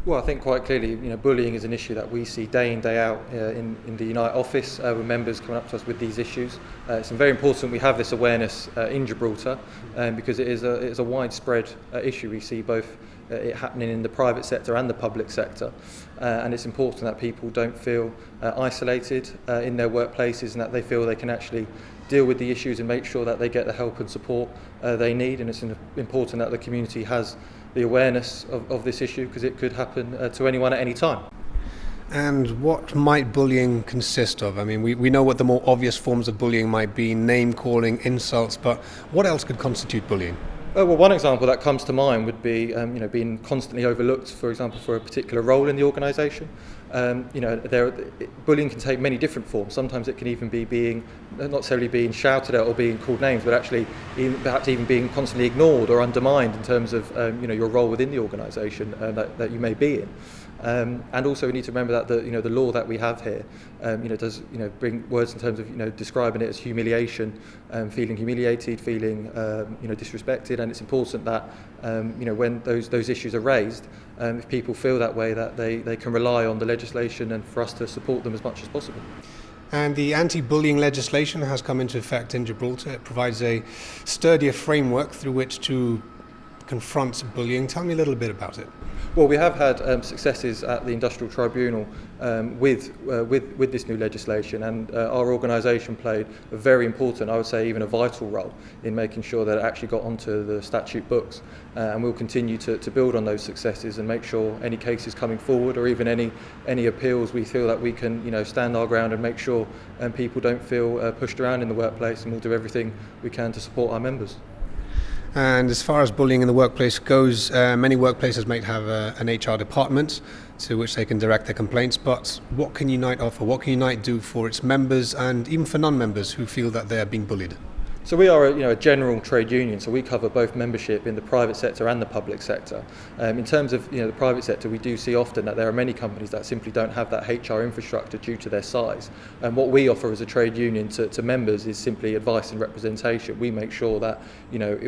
Well, I think quite clearly, bullying is an issue that we see day in, day out in the Unite office with members coming up to us with these issues. It's very important we have this awareness in Gibraltar because it is a widespread issue. We see both it happening in the private sector and the public sector, and it's important that people don't feel isolated in their workplaces and that they feel they can actually deal with the issues and make sure that they get the help and support they need. And it's important that the community has the awareness of this issue because it could happen to anyone at any time. And what might bullying consist of? I mean, we know what the more obvious forms of bullying might be, name calling, insults, but what else could constitute bullying? Well, one example that comes to mind would be, being constantly overlooked, for example, for a particular role in the organisation. Bullying can take many different forms. Sometimes it can even be not necessarily being shouted at or being called names, but actually perhaps even being constantly ignored or undermined in terms of your role within the organisation that you may be in. And also we need to remember that the law that we have here does bring words in terms of describing it as humiliation, feeling humiliated, feeling disrespected, and it's important that when those issues are raised, if people feel that way, that they can rely on the legislation and for us to support them as much as possible. And the anti-bullying legislation has come into effect in Gibraltar. It provides a sturdier framework through which to confront bullying. Tell me a little bit about it. Well, we have had successes at the Industrial Tribunal with this new legislation, and our organisation played a very important, I would say even a vital role in making sure that it actually got onto the statute books, and we'll continue to build on those successes and make sure any cases coming forward or even any appeals, we feel that we can stand our ground and make sure people don't feel pushed around in the workplace, and we'll do everything we can to support our members. And as far as bullying in the workplace goes, many workplaces might have an HR department to which they can direct their complaints, but what can Unite offer? What can Unite do for its members and even for non-members who feel that they are being bullied? So we are a general trade union, so we cover both membership in the private sector and the public sector. In terms of the private sector, we do see often that there are many companies that simply don't have that HR infrastructure due to their size. And what we offer as a trade union to members is simply advice and representation. We make sure that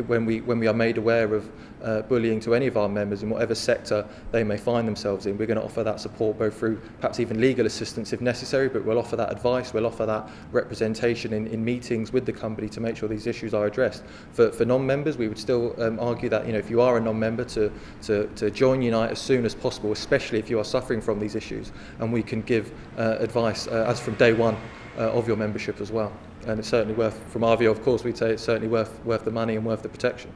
when we are made aware of bullying to any of our members in whatever sector they may find themselves in, we're going to offer that support both through perhaps even legal assistance if necessary, but we'll offer that advice, we'll offer that representation in meetings with the company to make sure these issues are addressed. For non-members, we would still argue that if you are a non-member to join Unite as soon as possible, especially if you are suffering from these issues, and we can give advice as from day one of your membership as well. And it's certainly worth, from our view, of course, we'd say it's certainly worth the money and worth the protection.